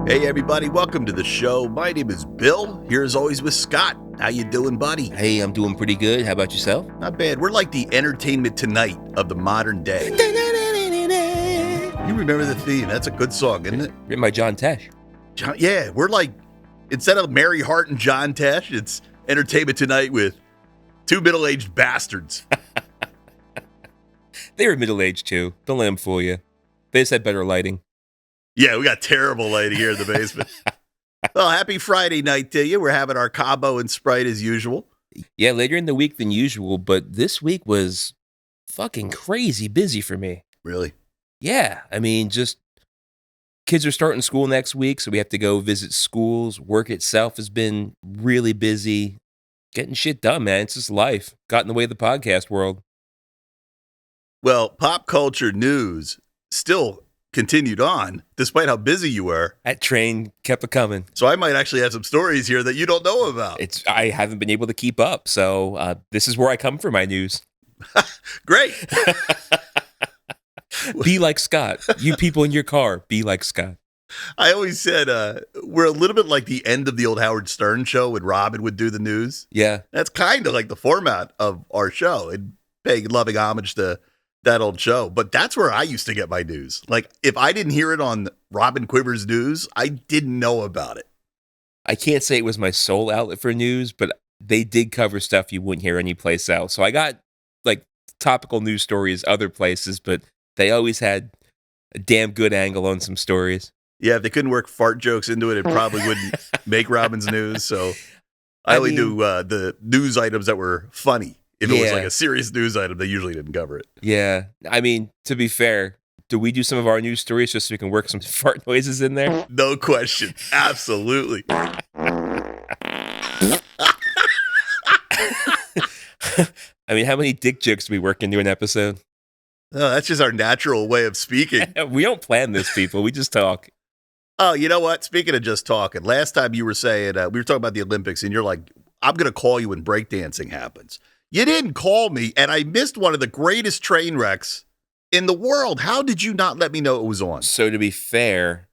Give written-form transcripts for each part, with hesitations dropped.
Hey everybody, welcome to the show. My name is Bill, here as always with Scott. How you doing, buddy? Hey, I'm doing pretty good. How about yourself? Not bad. We're like the Entertainment Tonight of the modern day. You remember the theme? That's a good song, isn't it? Written by John Tesh. Yeah, we're like, instead of Mary Hart and John Tesh, it's Entertainment Tonight with two middle-aged bastards. They were middle-aged too. Don't let them fool you. They just had better lighting. Yeah, we got terrible lighting here in the basement. Well, happy Friday night to you. We're having our Cabo and Sprite as usual. Yeah, later in the week than usual, but this week was fucking crazy busy for me. Really? Yeah, I mean, just kids are starting school next week, so we have to go visit schools. Work itself has been really busy. Getting shit done, man. It's just life. Got in the way of the podcast world. Well, pop culture news still continued on, despite how busy you were. That train kept it coming. So I might actually have some stories here that you don't know about. I haven't been able to keep up, so this is where I come for my news. Great. Be like Scott. You people in your car, be like Scott. I always said we're a little bit like the end of the old Howard Stern show when Robin would do the news. Yeah. That's kind of like the format of our show and paying loving homage to that old show. But that's where I used to get my news. Like, if I didn't hear it on Robin Quiver's news, I didn't know about it. I can't say it was my sole outlet for news, but they did cover stuff you wouldn't hear anyplace else. So I got like topical news stories other places, but they always had a damn good angle on some stories. Yeah, if they couldn't work fart jokes into it, it probably wouldn't make Robin's news. So I only do the news items that were funny. If it was like a serious news item, they usually didn't cover it. Yeah. I mean, to be fair, do we do some of our news stories just so we can work some fart noises in there? No question. Absolutely. I mean, how many dick jokes do we work into an episode? Oh, that's just our natural way of speaking. We don't plan this, people. We just talk. Oh, you know what? Speaking of just talking, last time you were saying, we were talking about the Olympics, and you're like, I'm going to call you when breakdancing happens. You didn't call me, and I missed one of the greatest train wrecks in the world. How did you not let me know it was on? So to be fair,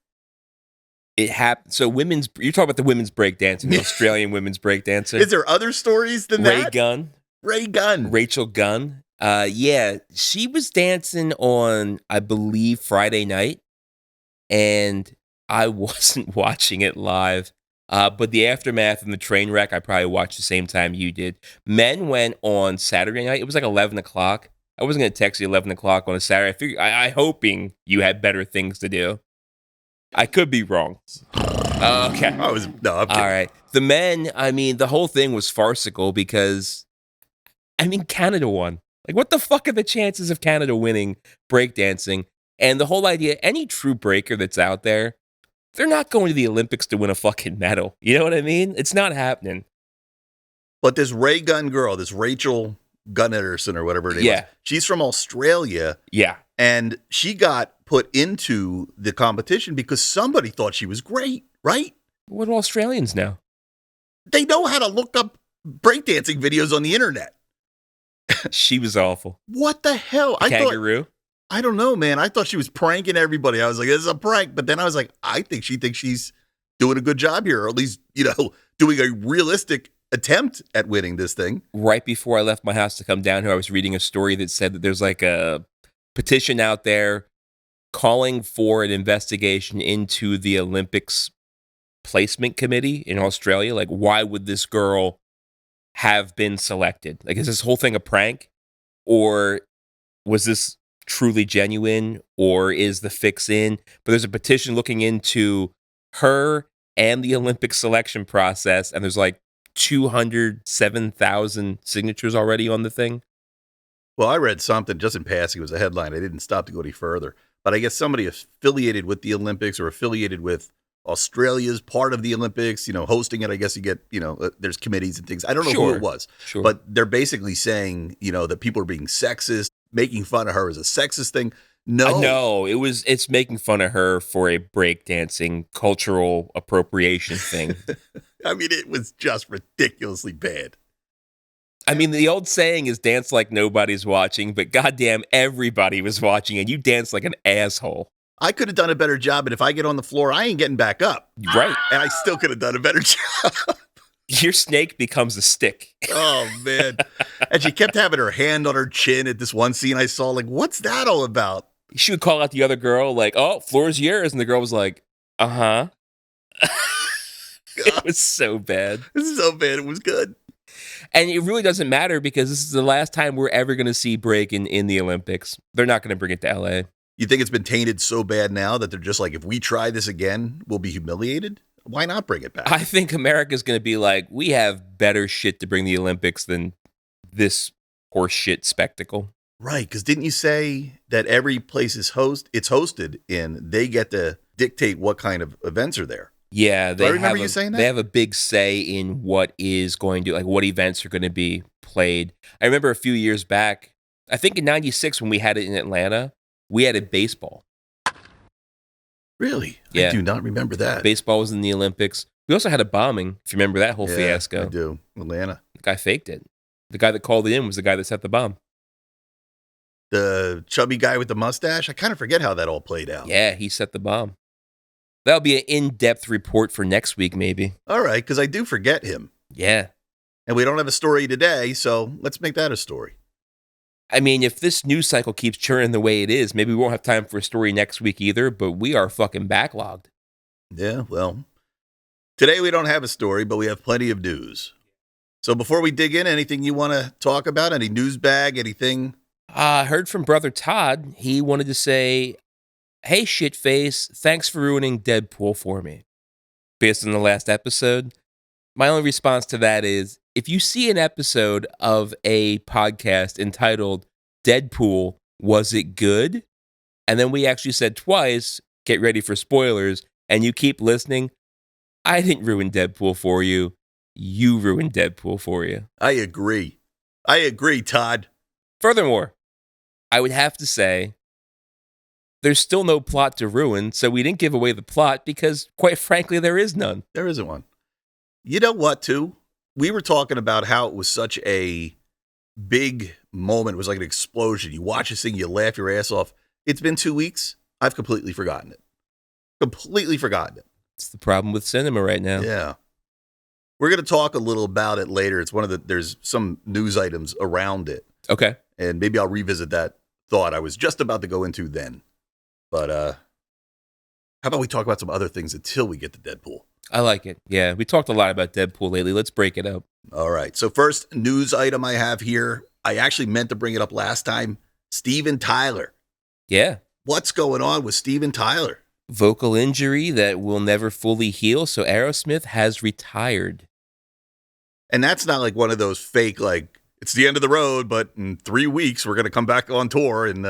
it happened. So you're talking about the women's breakdancing, the Australian women's breakdancer. Is there other stories than that? Ray Gunn. Rachel Gunn. Yeah, she was dancing on, I believe, Friday night, and I wasn't watching it live. But the aftermath and the train wreck, I probably watched the same time you did. Men went on Saturday night. It was like 11 o'clock. I wasn't going to text you 11 o'clock on a Saturday. I figured, I hoping you had better things to do. I could be wrong. Okay. I'm kidding. All right. The men, I mean, the whole thing was farcical because, I mean, Canada won. Like, what the fuck are the chances of Canada winning breakdancing? And the whole idea, any true breaker that's out there, they're not going to the Olympics to win a fucking medal. You know what I mean? It's not happening. But this Ray Gunn girl, this Rachel Gunn-Ederson or whatever her name was, she's from Australia. Yeah. And she got put into the competition because somebody thought she was great, right? What do Australians know? They know how to look up breakdancing videos on the internet. She was awful. What the hell? Kangaroo? I don't know, man. I thought she was pranking everybody. I was like, this is a prank. But then I was like, I think she thinks she's doing a good job here, or at least, doing a realistic attempt at winning this thing. Right before I left my house to come down here, I was reading a story that said that there's like a petition out there calling for an investigation into the Olympics placement committee in Australia. Like, why would this girl have been selected? Like, is this whole thing a prank? Or was this truly genuine, or is the fix in? But there's a petition looking into her and the Olympic selection process, and there's like 207,000 signatures already on the thing. Well, I read something just in passing. It was a headline. I didn't stop to go any further. But I guess somebody affiliated with the Olympics or affiliated with Australia's part of the Olympics, hosting it. I guess you get, there's committees and things. I don't know who it was. Sure. But they're basically saying, that people are being sexist, making fun of her as a sexist thing. No, it's making fun of her for a breakdancing cultural appropriation thing. I mean, it was just ridiculously bad. I mean, the old saying is dance like nobody's watching, but goddamn, everybody was watching, and you danced like an asshole. I could have done a better job, and if I get on the floor, I ain't getting back up. Right. And I still could have done a better job. Your snake becomes a stick. Oh, man. And she kept having her hand on her chin at this one scene I saw. Like, what's that all about? She would call out the other girl, like, oh, floor's yours. And the girl was like, uh-huh. It was so bad. This is so bad. It was good. And it really doesn't matter because this is the last time we're ever going to see break in the Olympics. They're not going to bring it to LA. You think it's been tainted so bad now that they're just like, if we try this again, we'll be humiliated? Why not bring it back? I think America's going to be like, we have better shit to bring the Olympics than this horse shit spectacle. Right, because didn't you say that every place it's hosted in, they get to dictate what kind of events are there? Yeah, I remember you saying that? They have a big say in what is going to, like, what events are going to be played. I remember a few years back, I think in '96 when we had it in Atlanta, we added baseball. Really? Yeah. I do not remember that. Baseball was in the Olympics. We also had a bombing, if you remember that whole fiasco. I do. Atlanta. The guy faked it. The guy that called it in was the guy that set the bomb. The chubby guy with the mustache? I kind of forget how that all played out. Yeah, he set the bomb. That'll be an in-depth report for next week, maybe. All right, because I do forget him. Yeah. And we don't have a story today, so let's make that a story. I mean, if this news cycle keeps churning the way it is, maybe we won't have time for a story next week either, but we are fucking backlogged. Yeah, well, today we don't have a story, but we have plenty of news. So before we dig in, anything you want to talk about? Any news bag, anything? I heard from Brother Todd. He wanted to say, hey, shitface, thanks for ruining Deadpool for me. Based on the last episode, my only response to that is, if you see an episode of a podcast entitled Deadpool, Was It Good? And then we actually said twice, get ready for spoilers, and you keep listening, I didn't ruin Deadpool for you. You ruined Deadpool for you. I agree, Todd. Furthermore, I would have to say, there's still no plot to ruin, so we didn't give away the plot because, quite frankly, there is none. There isn't one. You know what, too? We were talking about how it was such a big moment. It was like an explosion. You watch this thing, you laugh your ass off. It's been 2 weeks. I've completely forgotten it. Completely forgotten it. It's the problem with cinema right now. Yeah. We're going to talk a little about it later. It's there's some news items around it. Okay. And maybe I'll revisit that thought I was just about to go into then. But how about we talk about some other things until we get to Deadpool? I like it. Yeah, we talked a lot about Deadpool lately. Let's break it up. All right. So first news item I have here, I actually meant to bring it up last time, Steven Tyler. Yeah. What's going on with Steven Tyler? Vocal injury that will never fully heal, so Aerosmith has retired. And that's not like one of those fake, like, it's the end of the road, but in 3 weeks, we're going to come back on tour and,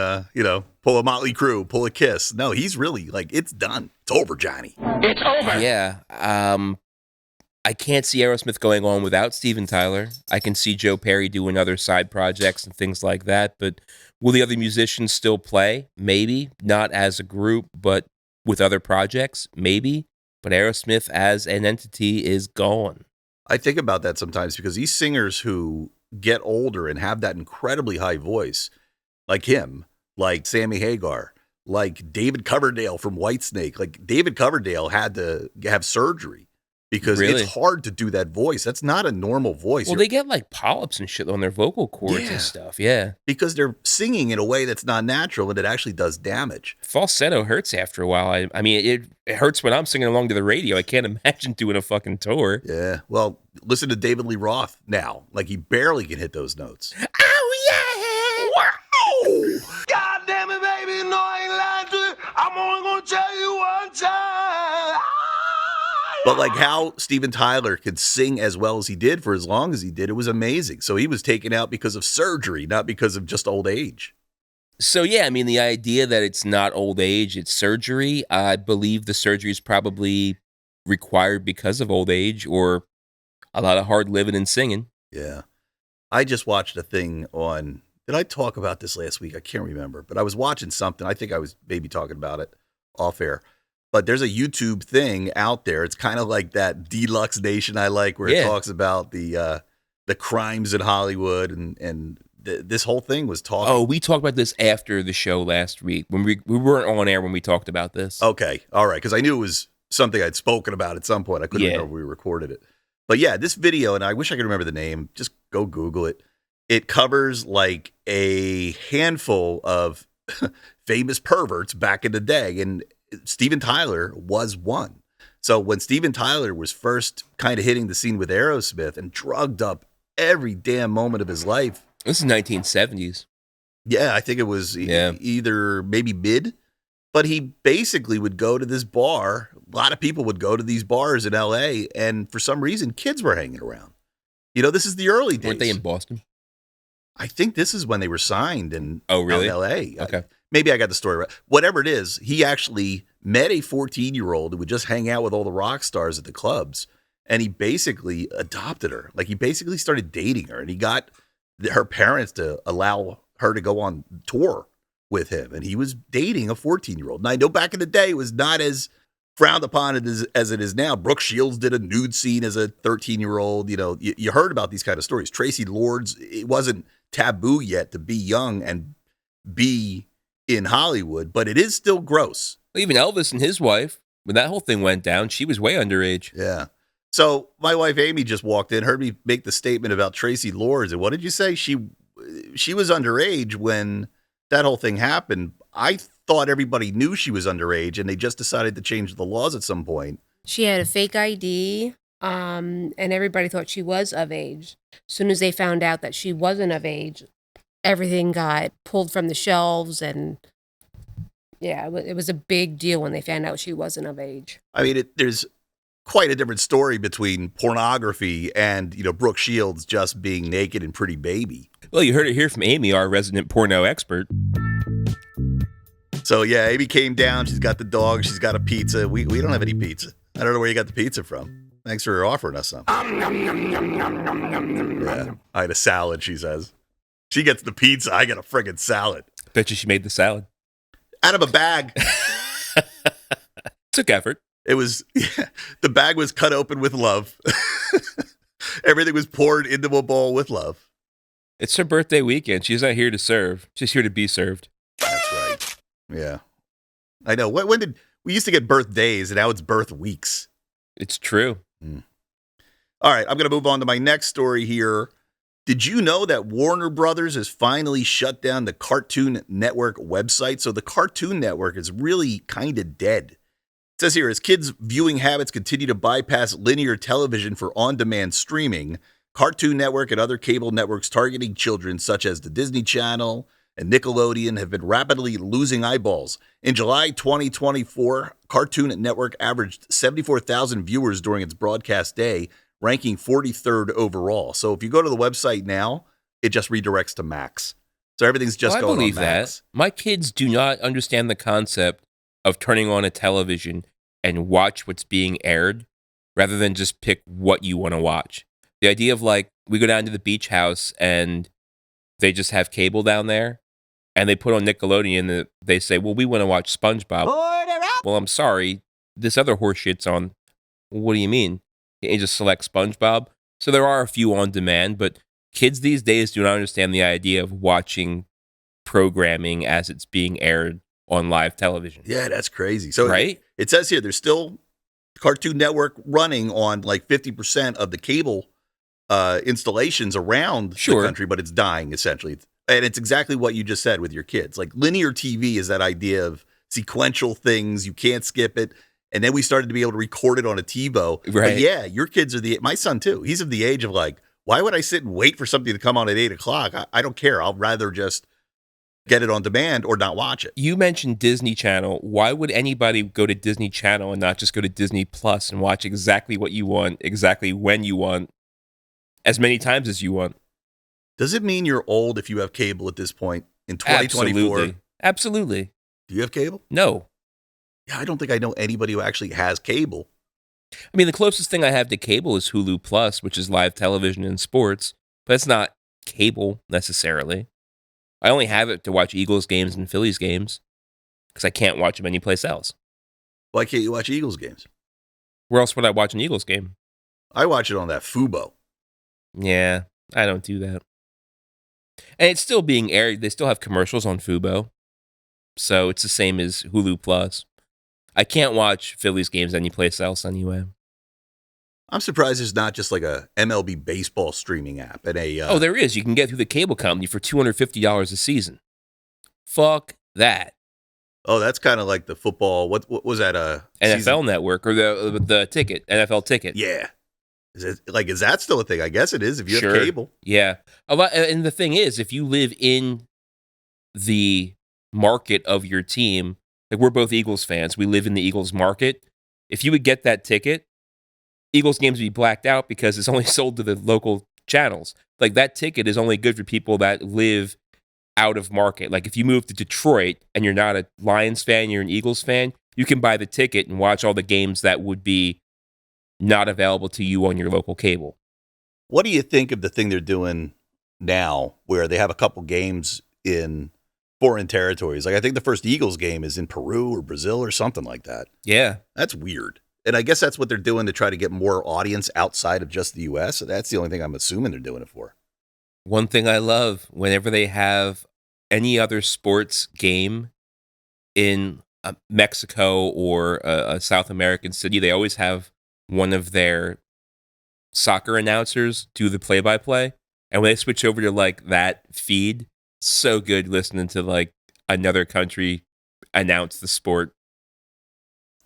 pull a Motley Crue, pull a Kiss. No, he's really like, it's done. It's over, Johnny. It's over. Yeah. I can't see Aerosmith going on without Steven Tyler. I can see Joe Perry doing other side projects and things like that, but will the other musicians still play? Maybe. Not as a group, but with other projects? Maybe. But Aerosmith as an entity is gone. I think about that sometimes because these singers who get older and have that incredibly high voice, like him, like Sammy Hagar, like David Coverdale from Whitesnake, like David Coverdale had to have surgery because Really? It's hard to do that voice. That's not a normal voice. Well, they get like polyps and shit on their vocal cords Yeah. and stuff. Yeah. because they're singing in a way that's not natural and it actually does damage. Falsetto hurts after a while. I mean, it hurts when I'm singing along to the radio. I can't imagine doing a fucking tour. Yeah. Well, listen to David Lee Roth now. Like he barely can hit those notes. Oh, yeah. Wow. God damn it, baby. No, I ain't lying to you. I'm only going to tell you one time. But like how Steven Tyler could sing as well as he did for as long as he did, it was amazing. So he was taken out because of surgery, not because of just old age. So, yeah, I mean, the idea that it's not old age, it's surgery, I believe the surgery is probably required because of old age or a lot of hard living and singing. Yeah. I just watched a thing on, did I talk about this last week? I can't remember, but I was watching something. I think I was maybe talking about it off air. But there's a YouTube thing out there. It's kind of like that Deluxe Nation I like, where it Yeah. talks about the crimes in Hollywood and this whole thing was talking. Oh, we talked about this after the show last week when we weren't on air when we talked about this. Okay, all right, because I knew it was something I'd spoken about at some point. I couldn't remember if we recorded it. But yeah, this video, and I wish I could remember the name. Just go Google it. It covers like a handful of famous perverts back in the day, and Steven Tyler was one. So when Steven Tyler was first kind of hitting the scene with Aerosmith and drugged up every damn moment of his life. This is 1970s. Yeah, I think it was either maybe mid, but he basically would go to this bar. A lot of people would go to these bars in LA, and for some reason, kids were hanging around. You know, this is the early days. Weren't they in Boston? I think this is when they were signed in really? LA. Okay. Maybe I got the story right. Whatever it is, he actually met a 14-year-old who would just hang out with all the rock stars at the clubs, and he basically adopted her. Like, he basically started dating her, and he got her parents to allow her to go on tour with him, and he was dating a 14-year-old. And I know back in the day it was not as frowned upon as it is now. Brooke Shields did a nude scene as a 13-year-old. You know, you heard about these kind of stories. Tracy Lords, it wasn't taboo yet to be young and be in Hollywood, but it is still gross. Even Elvis and his wife, when that whole thing went down, she was way underage. Yeah. So my wife Amy just walked in, heard me make the statement about Tracy Lords, and what did you say? She was underage when that whole thing happened. I thought everybody knew she was underage, and they just decided to change the laws at some point. She had a fake ID, and everybody thought she was of age. As soon as they found out that she wasn't of age, everything got pulled from the shelves, and yeah, it was a big deal when they found out she wasn't of age. I mean, there's quite a different story between pornography and, you know, Brooke Shields just being naked and pretty baby. Well, you heard it here from Amy, our resident porno expert. So yeah, Amy came down. She's got the dog. She's got a pizza. We don't have any pizza. I don't know where you got the pizza from. Thanks for offering us some. Yeah, I had a salad, she says. She gets the pizza. I get a friggin' salad. Bet you she made the salad. Out of a bag. Took effort. It was, the bag was cut open with love. Everything was poured into a bowl with love. It's her birthday weekend. She's not here to serve. She's here to be served. That's right. Yeah. I know. When did, we used to get birthdays, and now it's birth weeks. It's true. All right, I'm going to move on to my next story here. Did you know that Warner Brothers has finally shut down the Cartoon Network website? So the Cartoon Network is really kind of dead. It says here, as kids' viewing habits continue to bypass linear television for on-demand streaming, Cartoon Network and other cable networks targeting children, such as the Disney Channel and Nickelodeon, have been rapidly losing eyeballs. In July 2024, Cartoon Network averaged 74,000 viewers during its broadcast day, ranking 43rd overall. So if you go to the website now, it just redirects to Max. So everything's just going on Max. I believe that. My kids do not understand the concept of turning on a television and watch what's being aired rather than just pick what you want to watch. The idea of, like, we go down to the beach house and they just have cable down there and they put on Nickelodeon and they say, well, we want to watch SpongeBob. Well, I'm sorry, this other horse shit's on. What do you mean? You just select SpongeBob? So there are a few on demand, but kids these days do not understand the idea of watching programming as it's being aired on live television. Yeah, that's crazy. So right? It says here there's still Cartoon Network running on like 50% of the cable installations around the country, but it's dying essentially. And it's exactly what you just said with your kids. Like linear TV is that idea of sequential things. You can't skip it. And then we started to be able to record it on a TiVo. Right. But yeah, your kids are my son too. He's of the age of like, why would I sit and wait for something to come on at 8:00? I don't care. I'll rather just get it on demand or not watch it. You mentioned Disney Channel. Why would anybody go to Disney Channel and not just go to Disney Plus and watch exactly what you want, exactly when you want, as many times as you want? Does it mean you're old if you have cable at this point in 2024? Absolutely. Do you have cable? No. Yeah, I don't think I know anybody who actually has cable. I mean, the closest thing I have to cable is Hulu Plus, which is live television and sports, but it's not cable necessarily. I only have it to watch Eagles games and Phillies games because I can't watch them anyplace else. Why can't you watch Eagles games? Where else would I watch an Eagles game? I watch it on that Fubo. Yeah, I don't do that. And it's still being aired. They still have commercials on Fubo. So it's the same as Hulu Plus. I can't watch Phillies games anyplace else anyway. I'm surprised there's not just like a MLB baseball streaming app and a. Oh, there is. You can get through the cable company for $250 a season. Fuck that. Oh, that's kind of like the football. What was that? NFL season? Network or the ticket, NFL ticket. Yeah. Is that still a thing? I guess it is if you have cable. Yeah. And the thing is, if you live in the market of your team, like we're both Eagles fans, we live in the Eagles market. If you would get that ticket, Eagles games would be blacked out because it's only sold to the local channels. Like that ticket is only good for people that live out of market. Like if you move to Detroit and you're not a Lions fan, you're an Eagles fan, you can buy the ticket and watch all the games that would be not available to you on your local cable. What do you think of the thing they're doing now where they have a couple games in foreign territories? Like I think the first Eagles game is in Peru or Brazil or something like that. Yeah. That's weird. And I guess that's what they're doing to try to get more audience outside of just the U.S. So that's the only thing I'm assuming they're doing it for. One thing I love, whenever they have any other sports game in Mexico or a South American city, they always have one of their soccer announcers do the play-by-play. And when they switch over to like that feed, so good listening to like another country announce the sport.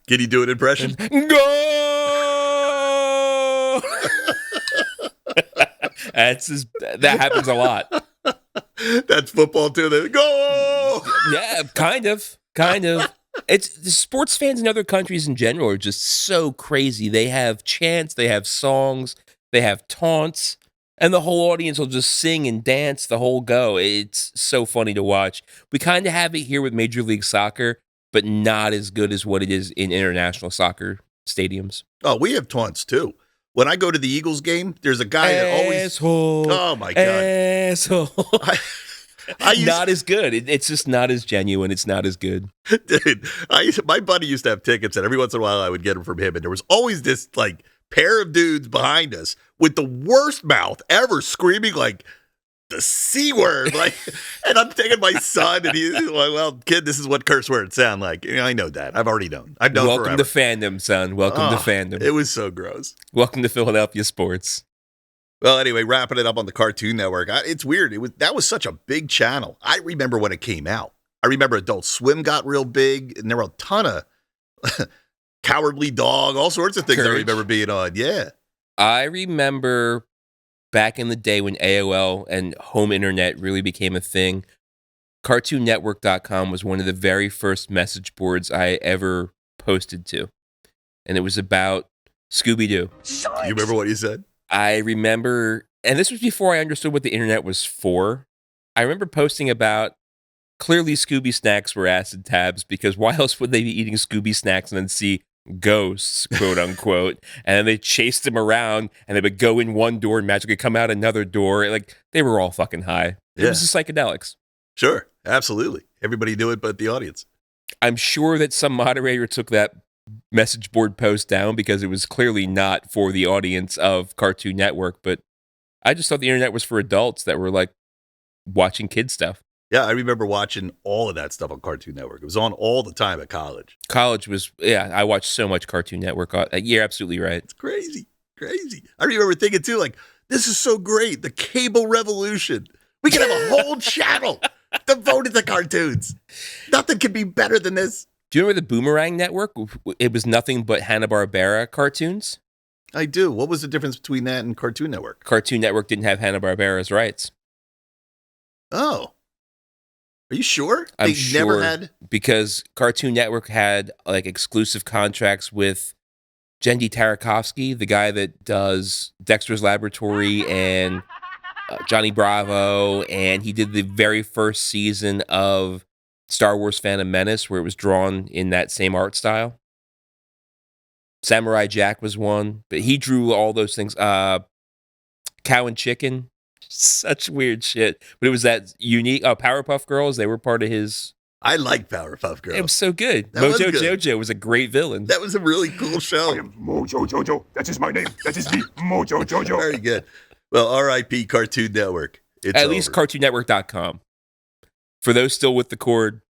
Can you do an impression? Go! That happens a lot. That's football too. They go. Yeah, kind of. It's the sports fans in other countries in general are just so crazy. They have chants, they have songs, they have taunts, and the whole audience will just sing and dance the whole go. It's so funny to watch. We kind of have it here with Major League Soccer, but not as good as what it is in international soccer stadiums. Oh, we have taunts too. When I go to the Eagles game, there's a guy that always. Asshole. Oh my God. Asshole. Not as good. It's just not as genuine. It's not as good. Dude, my buddy used to have tickets, and every once in a while I would get them from him, and there was always this like pair of dudes behind us with the worst mouth ever, screaming like the C word, like. And I'm taking my son, and he's like, "Well, kid, this is what curse words sound like." You know, I know that. I've already known. I've known Welcome forever. to fandom, son. Welcome to fandom. It was so gross. Welcome to Philadelphia sports. Well, anyway, wrapping it up on the Cartoon Network. It's weird. That was such a big channel. I remember when it came out. I remember Adult Swim got real big, and there were a ton of Cowardly Dog, all sorts of things Courage. I remember being on. Yeah. I remember back in the day when AOL and home internet really became a thing. CartoonNetwork.com was one of the very first message boards I ever posted to. And it was about Scooby-Doo. You remember what you said? I remember, and this was before I understood what the internet was for. I remember posting about clearly Scooby snacks were acid tabs because why else would they be eating Scooby snacks and then see ghosts, quote unquote, and then they chased them around and they would go in one door and magically come out another door. Like they were all fucking high. It was the psychedelics. Sure, absolutely. Everybody knew it but the audience. I'm sure that some moderator took that message board post down because it was clearly not for the audience of Cartoon Network, but I just thought the internet was for adults that were like watching kid stuff. Yeah, I remember watching all of that stuff on Cartoon Network. It was on all the time at college. College was, I watched so much Cartoon Network. You're absolutely right. It's crazy. I remember thinking too, like, this is so great. The cable revolution. We can have a whole channel devoted to cartoons. Nothing could be better than this. Do you remember the Boomerang Network? It was nothing but Hanna-Barbera cartoons. I do. What was the difference between that and Cartoon Network? Cartoon Network didn't have Hanna-Barbera's rights. Oh. Are you sure? I'm They sure, never had? because Cartoon Network had like exclusive contracts with Jendi Tarakovsky, the guy that does Dexter's Laboratory and Johnny Bravo, and he did the very first season of Star Wars Phantom Menace, where it was drawn in that same art style. Samurai Jack was one, but he drew all those things. Cow and Chicken, such weird shit. But it was that unique. Powerpuff Girls, they were part of his. I like Powerpuff Girls. It was so good. That was Mojo good. Jojo was a great villain. That was a really cool show. I am Mojo Jojo. That is my name. That is me, Mojo Jojo. Very good. Well, R.I.P. Cartoon Network. It's At over. least CartoonNetwork.com. For those still with the cord,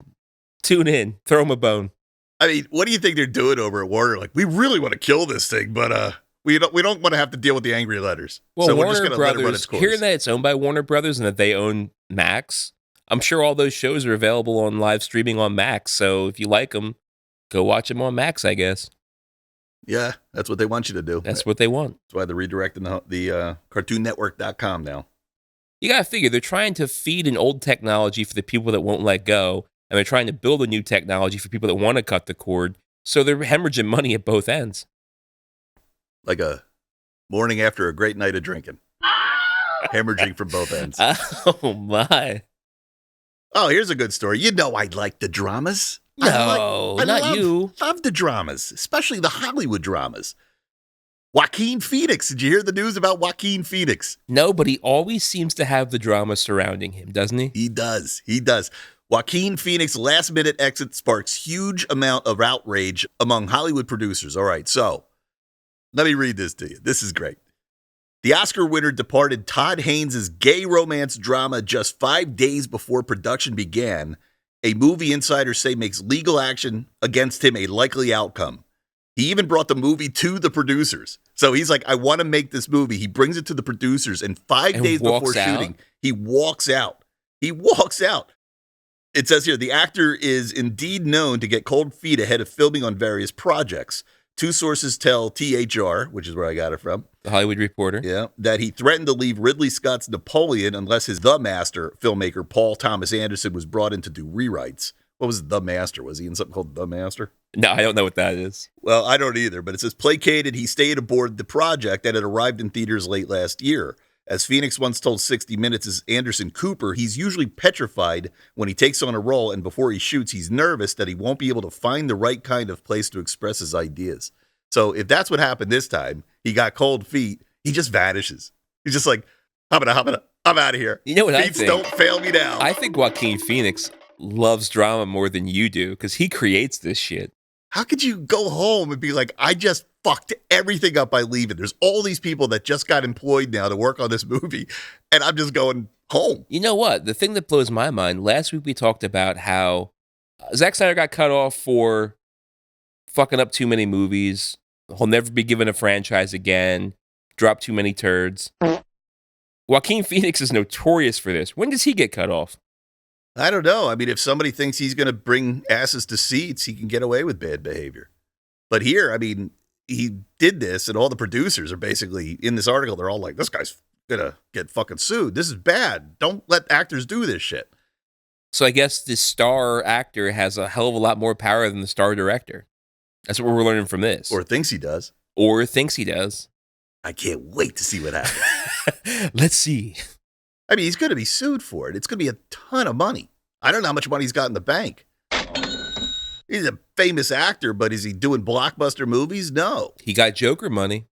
tune in. Throw them a bone. I mean, what do you think they're doing over at Warner? Like, we really want to kill this thing, but we don't want to have to deal with the angry letters. Well, so we're Warner just going to let it run its Brothers, course. hearing that it's owned by Warner Brothers and that they own Max, I'm sure all those shows are available on live streaming on Max. So if you like them, go watch them on Max, I guess. Yeah, that's what they want you to do. That's what they want. That's why they're redirecting the CartoonNetwork.com now. You got to figure they're trying to feed an old technology for the people that won't let go, and they're trying to build a new technology for people that want to cut the cord. So they're hemorrhaging money at both ends. Like a morning after a great night of drinking. Hemorrhaging from both ends. Oh, my. Oh, here's a good story. You know I like the dramas. No, not you. Love the dramas, especially the Hollywood dramas. Joaquin Phoenix. Did you hear the news about Joaquin Phoenix? No, but he always seems to have the drama surrounding him, doesn't he? He does. He does. Joaquin Phoenix last-minute exit sparks huge amount of outrage among Hollywood producers. All right, so let me read this to you. This is great. The Oscar winner departed Todd Haynes' gay romance drama just 5 days before production began. A movie insiders say makes legal action against him a likely outcome. He even brought the movie to the producers. So he's like, I want to make this movie. He brings it to the producers, and 5 days before shooting, he walks out. He walks out. It says here, the actor is indeed known to get cold feet ahead of filming on various projects. Two sources tell THR, which is where I got it from, The Hollywood Reporter. yeah, that he threatened to leave Ridley Scott's Napoleon unless his The Master filmmaker Paul Thomas Anderson was brought in to do rewrites. What was The Master? Was he in something called The Master? No, I don't know what that is. Well, I don't either, but it says placated, he stayed aboard the project and it arrived in theaters late last year. As Phoenix once told 60 Minutes' Anderson Cooper, he's usually petrified when he takes on a role, and before he shoots, he's nervous that he won't be able to find the right kind of place to express his ideas. So if that's what happened this time, he got cold feet, he just vanishes. He's just like, I'm out of here. You know what Feats I think? don't fail me now. I think Joaquin Phoenix loves drama more than you do because he creates this shit. How could you go home and be like, I just fucked everything up by leaving? There's all these people that just got employed now to work on this movie, and I'm just going home. You know what? The thing that blows my mind, last week we talked about how Zack Snyder got cut off for fucking up too many movies. He'll never be given a franchise again. Dropped too many turds. Joaquin Phoenix is notorious for this. When does he get cut off? I don't know. I mean, if somebody thinks he's going to bring asses to seats, he can get away with bad behavior. But here, I mean, he did this, and all the producers are basically, in this article, they're all like, this guy's going to get fucking sued. This is bad. Don't let actors do this shit. So I guess the star actor has a hell of a lot more power than the star director. That's what we're learning from this. Or thinks he does. Or thinks he does. I can't wait to see what happens. Let's see. I mean, he's going to be sued for it. It's going to be a ton of money. I don't know how much money he's got in the bank. He's a famous actor, but is he doing blockbuster movies? No. He got Joker money.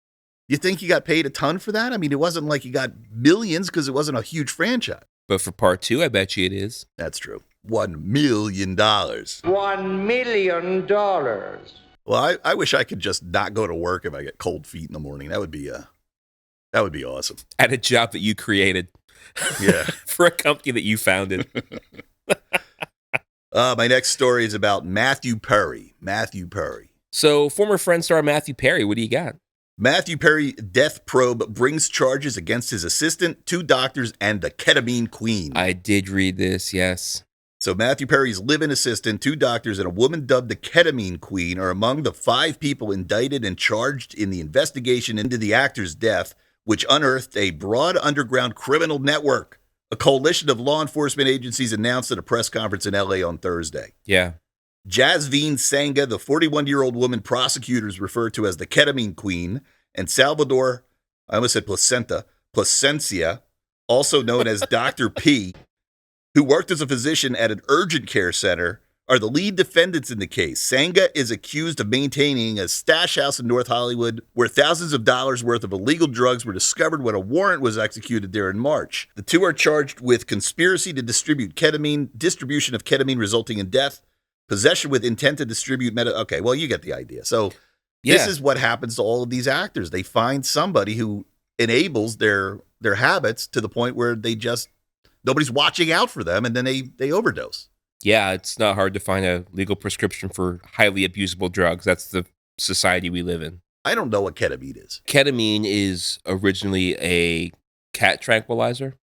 You think he got paid a ton for that? I mean, it wasn't like he got millions because it wasn't a huge franchise. But for part 2, I bet you it is. That's true. $1 million. $1 million. Well, I wish I could just not go to work if I get cold feet in the morning. That would be awesome. At a job that you created. Yeah. For a company that you founded. My next story is about Matthew Perry. Matthew Perry. So, former Friend star Matthew Perry, what do you got? Matthew Perry death probe brings charges against his assistant, 2 doctors, and the Ketamine Queen. I did read this, yes. So Matthew Perry's live-in assistant, 2 doctors, and a woman dubbed the Ketamine Queen are among the 5 people indicted and charged in the investigation into the actor's death, which unearthed a broad underground criminal network. A coalition of law enforcement agencies announced at a press conference in L.A. on Thursday. Yeah. Jasveen Sangha, the 41-year-old woman prosecutors refer to as the Ketamine Queen, and Salvador, I almost said Placencia, also known as Dr. P, who worked as a physician at an urgent care center, are the lead defendants in the case. Sangha is accused of maintaining a stash house in North Hollywood where thousands of dollars worth of illegal drugs were discovered when a warrant was executed there in March. The 2 are charged with conspiracy to distribute ketamine, distribution of ketamine resulting in death, possession with intent to distribute Okay, well, you get the idea. So this is what happens to all of these actors. They find somebody who enables their habits to the point where they just nobody's watching out for them, and then they overdose. Yeah, it's not hard to find a legal prescription for highly abusable drugs. That's the society we live in. I don't know what ketamine is. Ketamine is originally a cat tranquilizer.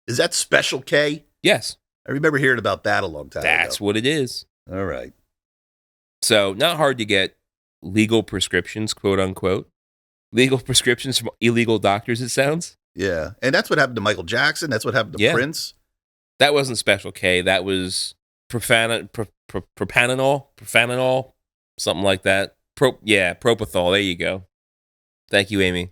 Is that Special K? Yes, I remember hearing about that a long time that's ago. what it is. All right. So not hard to get legal prescriptions, quote unquote. Legal prescriptions from illegal doctors, it sounds. Yeah. And that's what happened to Michael Jackson. That's what happened to Prince. That wasn't Special K. That was propanol, something like that. Propofol. There you go. Thank you, Amy.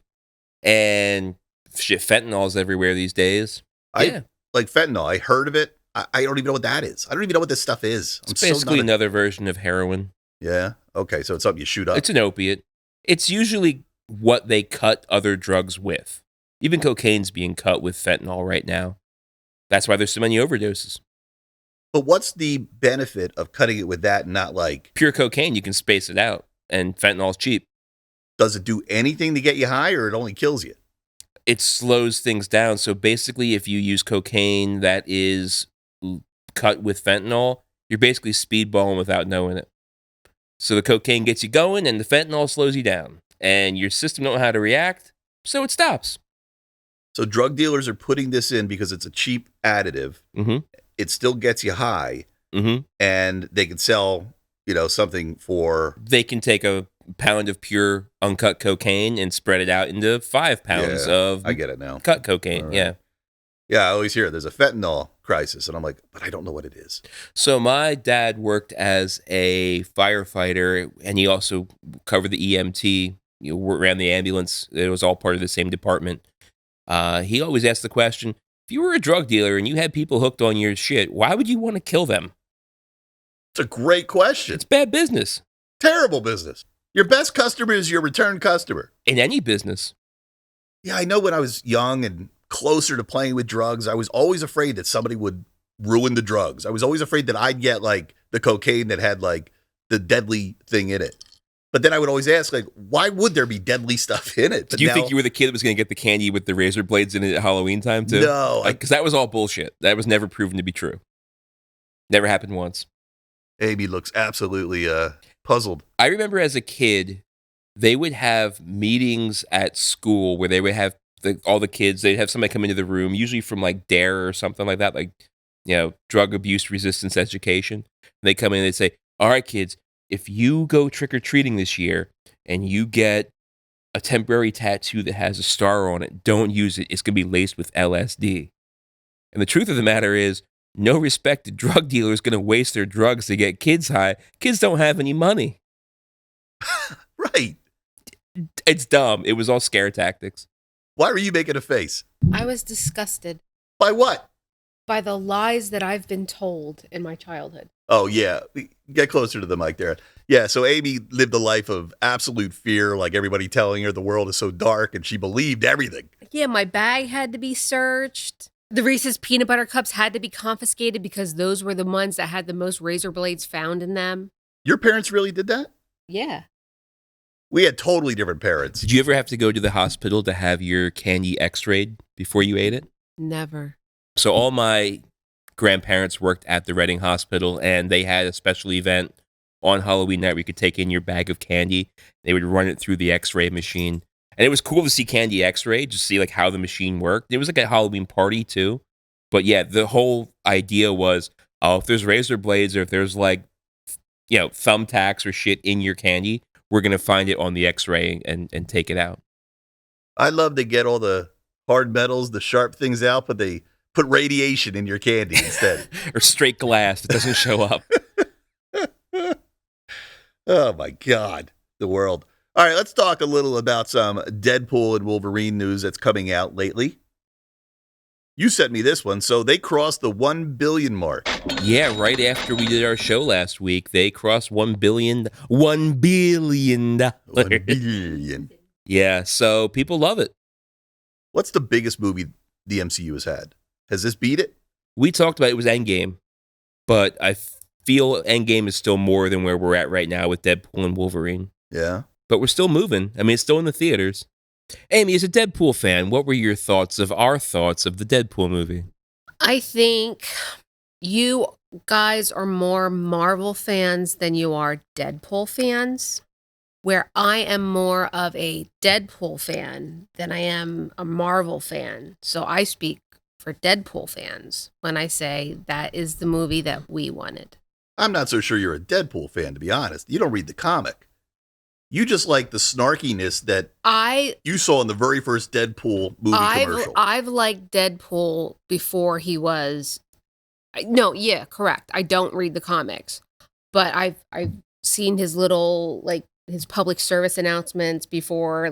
And shit, fentanyl's everywhere these days. Like fentanyl. I heard of it. I don't even know what that is. I don't even know what this stuff is. It's basically another version of heroin. Yeah. Okay. So it's something you shoot up. It's an opiate. It's usually what they cut other drugs with. Even cocaine's being cut with fentanyl right now. That's why there's so many overdoses. But what's the benefit of cutting it with that and not like... Pure cocaine, you can space it out, and fentanyl's cheap. Does it do anything to get you high, or it only kills you? It slows things down. So basically, if you use cocaine that is cut with fentanyl, you're basically speedballing without knowing it. So the cocaine gets you going, and the fentanyl slows you down. And your system don't know how to react, so it stops. So drug dealers are putting this in because it's a cheap additive. Mm-hmm. It still gets you high, and they can sell, something for... They can take a pound of pure uncut cocaine and spread it out into 5 pounds of... I get it now. Cut cocaine, Right. yeah. Yeah, I always hear there's a fentanyl crisis, and I'm like, but I don't know what it is. So my dad worked as a firefighter, and he also covered the EMT, ran the ambulance. It was all part of the same department. He always asked the question, if you were a drug dealer and you had people hooked on your shit, why would you want to kill them? It's a great question. It's bad business. Terrible business. Your best customer is your return customer. In any business. Yeah, I know when I was young and closer to playing with drugs, I was always afraid that somebody would ruin the drugs. I was always afraid that I'd get like the cocaine that had like the deadly thing in it. But then I would always ask, like, why would there be deadly stuff in it? But Do you think you were the kid that was going to get the candy with the razor blades in it at Halloween time, too? No. Because that was all bullshit. That was never proven to be true. Never happened once. Amy looks absolutely puzzled. I remember as a kid, they would have meetings at school where they would have all the kids, they'd have somebody come into the room, usually from like DARE or something like that, like, drug abuse resistance education. And they come in and they'd say, all right, kids, if you go trick-or-treating this year and you get a temporary tattoo that has a star on it, don't use it. It's going to be laced with LSD. And the truth of the matter is, no respected drug dealer is going to waste their drugs to get kids high. Kids don't have any money. Right. It's dumb. It was all scare tactics. Why were you making a face? I was disgusted By what? by the lies that I've been told in my childhood. Oh, yeah. Get closer to the mic there. Yeah, so Amy lived a life of absolute fear, like everybody telling her the world is so dark, and she believed everything. Yeah, my bag had to be searched. The Reese's peanut butter cups had to be confiscated because those were the ones that had the most razor blades found in them. Your parents really did that? Yeah. We had totally different parents. Did you ever have to go to the hospital to have your candy x-rayed before you ate it? Never. So all my grandparents worked at the Reading Hospital, and they had a special event on Halloween night where you could take in your bag of candy. They would run it through the x-ray machine. And it was cool to see candy x-ray, just see like how the machine worked. It was like a Halloween party too. But yeah, the whole idea was, if there's razor blades or if there's like, thumbtacks or shit in your candy, we're going to find it on the x-ray and take it out. I love to get all the hard metals, the sharp things out, but they put radiation in your candy instead. Or straight glass that doesn't show up. Oh my God, the world. All right, let's talk a little about some Deadpool and Wolverine news that's coming out lately. You sent me this one. So they crossed the 1 billion mark. Yeah, right after we did our show last week, they crossed 1 billion. $1 billion. 1 billion. Yeah, so people love it. What's the biggest movie the MCU has had? Has this beat it? We talked about it was Endgame, but I feel Endgame is still more than where we're at right now with Deadpool and Wolverine. Yeah. But we're still moving. I mean, it's still in the theaters. Amy, as a Deadpool fan, what were your thoughts of our thoughts of the Deadpool movie? I think you guys are more Marvel fans than you are Deadpool fans, where I am more of a Deadpool fan than I am a Marvel fan. So I speak for Deadpool fans when I say that is the movie that we wanted. I'm not so sure you're a Deadpool fan, to be honest. You don't read the comic. You just like the snarkiness that you saw in the very first Deadpool movie commercial. I've liked Deadpool before he was. No, yeah, correct. I don't read the comics, but I've seen his little his public service announcements before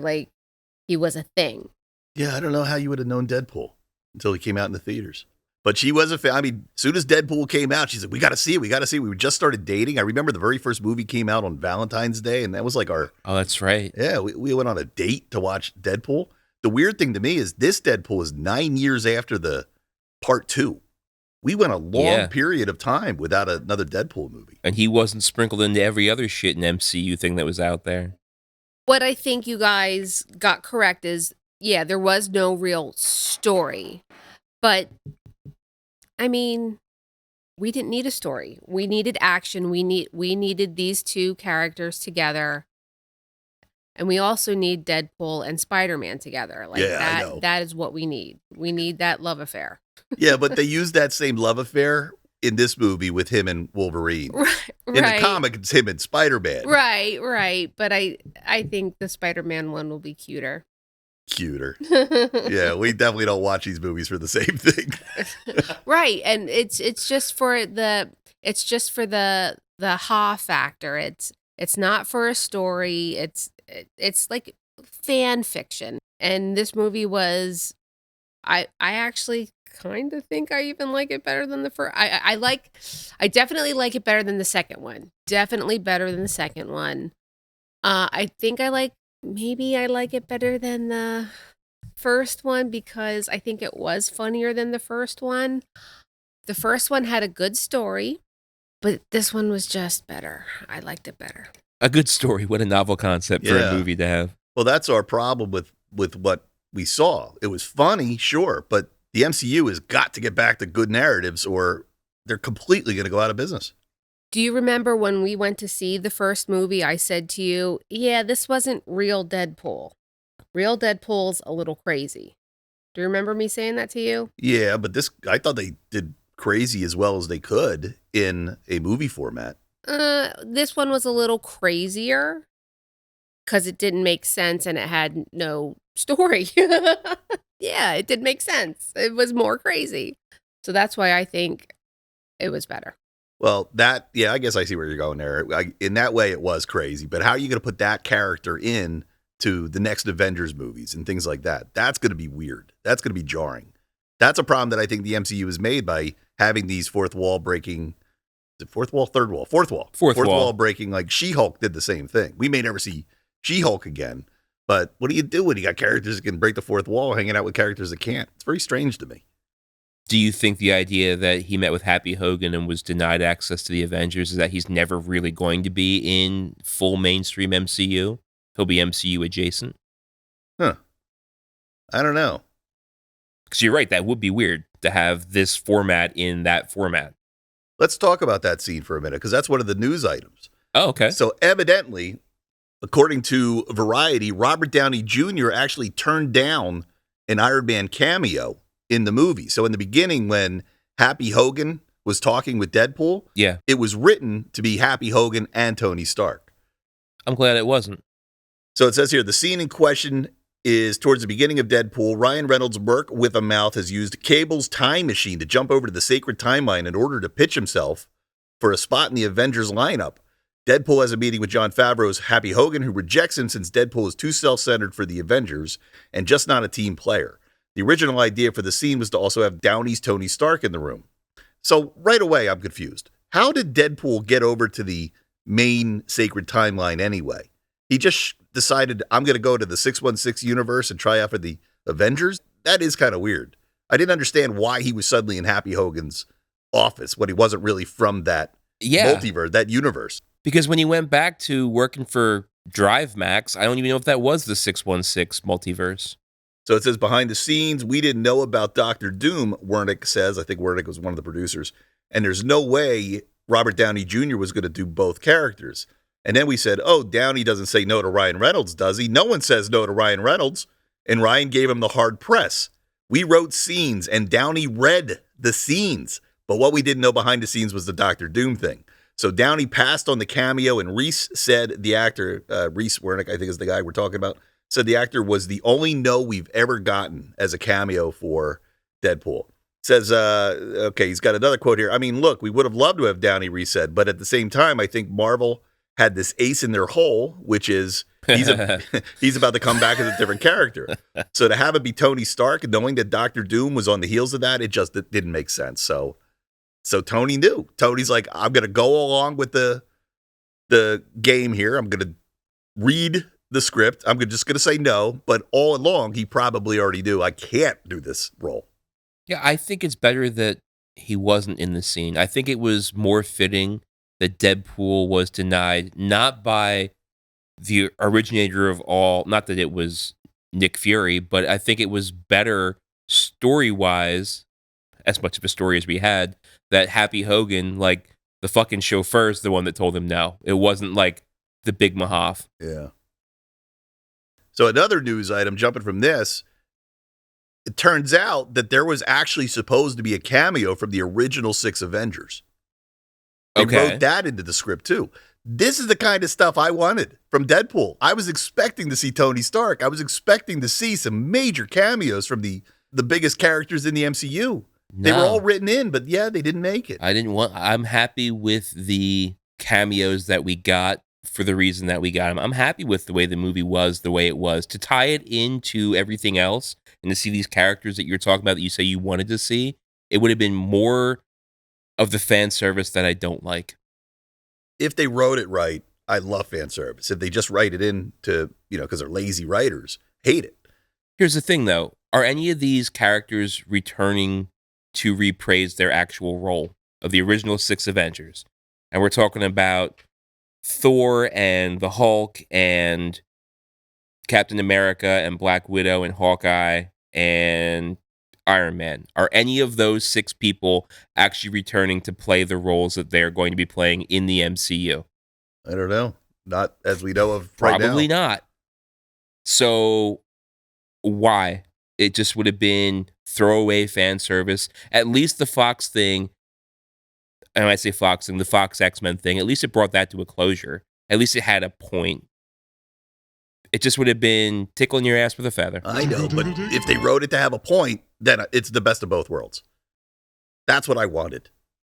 he was a thing. Yeah, I don't know how you would have known Deadpool until he came out in the theaters. But she was a fan. I mean, as soon as Deadpool came out, she said, we got to see it. We got to see it. We just started dating. I remember the very first movie came out on Valentine's Day, and that was like our... Oh, that's right. Yeah, we went on a date to watch Deadpool. The weird thing to me is this Deadpool is 9 years after the part 2. We went a long period of time without another Deadpool movie. And he wasn't sprinkled into every other shit in MCU thing that was out there. What I think you guys got correct is, yeah, there was no real story. But, I mean, we didn't need a story. We needed action. We needed these two characters together. And we also need Deadpool and Spider-Man together. I know. That is what we need. We need that love affair. Yeah, but they used that same love affair in this movie with him and Wolverine. Right. In the comic, it's him and Spider-Man. Right. But I think the Spider-Man one will be cuter. Cuter. Yeah, we definitely don't watch these movies for the same thing. Right, and it's just for the ha factor. It's not for a story. It's like fan fiction. And this movie was, I actually kind of think I even like it better than the first. I definitely like it better than the second one. Definitely better than the second one. I think maybe I like it better than the first one because I think it was funnier than the first one. The first one had a good story, but this one was just better. I liked it better. A good story. What a novel concept for a movie to have. Well, that's our problem with what we saw. It was funny, sure, but the MCU has got to get back to good narratives or they're completely going to go out of business. Do you remember when we went to see the first movie, I said to you, yeah, this wasn't real Deadpool. Real Deadpool's a little crazy. Do you remember me saying that to you? Yeah, but I thought they did crazy as well as they could in a movie format. This one was a little crazier because it didn't make sense and it had no story. Yeah, it did make sense. It was more crazy. So that's why I think it was better. Well, I guess I see where you're going there. In that way, it was crazy. But how are you going to put that character in to the next Avengers movies and things like that? That's going to be weird. That's going to be jarring. That's a problem that I think the MCU has made by having these fourth wall breaking. Is it fourth wall, third wall? Fourth wall. Fourth wall breaking. Like She-Hulk did the same thing. We may never see She-Hulk again. But what do you do when you got characters that can break the fourth wall hanging out with characters that can't? It's very strange to me. Do you think the idea that he met with Happy Hogan and was denied access to the Avengers is that he's never really going to be in full mainstream MCU? He'll be MCU adjacent? Huh. I don't know. Because you're right, that would be weird to have this format in that format. Let's talk about that scene for a minute, because that's one of the news items. Oh, okay. So evidently, according to Variety, Robert Downey Jr. actually turned down an Iron Man cameo in the movie. So in the beginning, when Happy Hogan was talking with Deadpool, it was written to be Happy Hogan and Tony Stark. I'm glad it wasn't. So it says here, the scene in question is towards the beginning of Deadpool. Ryan Reynolds' Merc with a mouth has used Cable's time machine to jump over to the sacred timeline in order to pitch himself for a spot in the Avengers lineup. Deadpool has a meeting with Jon Favreau's Happy Hogan, who rejects him since Deadpool is too self-centered for the Avengers and just not a team player. The original idea for the scene was to also have Downey's Tony Stark in the room. So right away, I'm confused. How did Deadpool get over to the main sacred timeline anyway? He just decided, I'm going to go to the 616 universe and try out for the Avengers? That is kind of weird. I didn't understand why he was suddenly in Happy Hogan's office when he wasn't really from that multiverse, that universe. Because when he went back to working for Drive Max, I don't even know if that was the 616 multiverse. So it says behind the scenes, we didn't know about Dr. Doom, Wernick says. I think Wernick was one of the producers. And there's no way Robert Downey Jr. was going to do both characters. And then we said, oh, Downey doesn't say no to Ryan Reynolds, does he? No one says no to Ryan Reynolds. And Ryan gave him the hard press. We wrote scenes, and Downey read the scenes. But what we didn't know behind the scenes was the Dr. Doom thing. So Downey passed on the cameo, and Reese said the actor, Reese Wernick, I think is the guy we're talking about, said the actor was the only no we've ever gotten as a cameo for Deadpool. Says, okay, he's got another quote here. I mean, look, we would have loved to have Downey, Reese said, but at the same time, I think Marvel had this ace in their hole, which is he's about to come back as a different character. So to have it be Tony Stark, knowing that Dr. Doom was on the heels of that, it didn't make sense. So Tony knew. Tony's like, I'm going to go along with the game here. I'm going to read the script. I'm just going to say no. But all along, he probably already knew I can't do this role. Yeah, I think it's better that he wasn't in the scene. I think it was more fitting that Deadpool was denied, not by the originator of all, not that it was Nick Fury, but I think it was better story-wise, as much of a story as we had, that Happy Hogan, like the fucking chauffeur's the one that told him no. It wasn't like the big Mahaff. Yeah. So another news item, jumping from this, it turns out that there was actually supposed to be a cameo from the original 6 Avengers. They wrote that into the script too. This is the kind of stuff I wanted from Deadpool. I was expecting to see Tony Stark. I was expecting to see some major cameos from the biggest characters in the MCU. They were all written in, but yeah, they didn't make it. I'm happy with the cameos that we got for the reason that we got them. I'm happy with the way the movie was, the way it was. To tie it into everything else and to see these characters that you're talking about that you say you wanted to see, it would have been more of the fan service that I don't like. If they wrote it right, I love fan service. If they just write it in to, because they're lazy writers, hate it. Here's the thing, though. Are any of these characters returning to reprise their actual role of the original 6 Avengers? And we're talking about Thor and the Hulk and Captain America and Black Widow and Hawkeye and Iron Man. Are any of those 6 people actually returning to play the roles that they're going to be playing in the MCU? I don't know. Not as we know of right now. Probably not. So why? It just would have been throwaway fan service. At least the Fox thing, and when I say Fox thing, the Fox X-Men thing, at least it brought that to a closure. At least it had a point. It just would have been tickling your ass with a feather. I know, but if they wrote it to have a point, then it's the best of both worlds. That's what I wanted.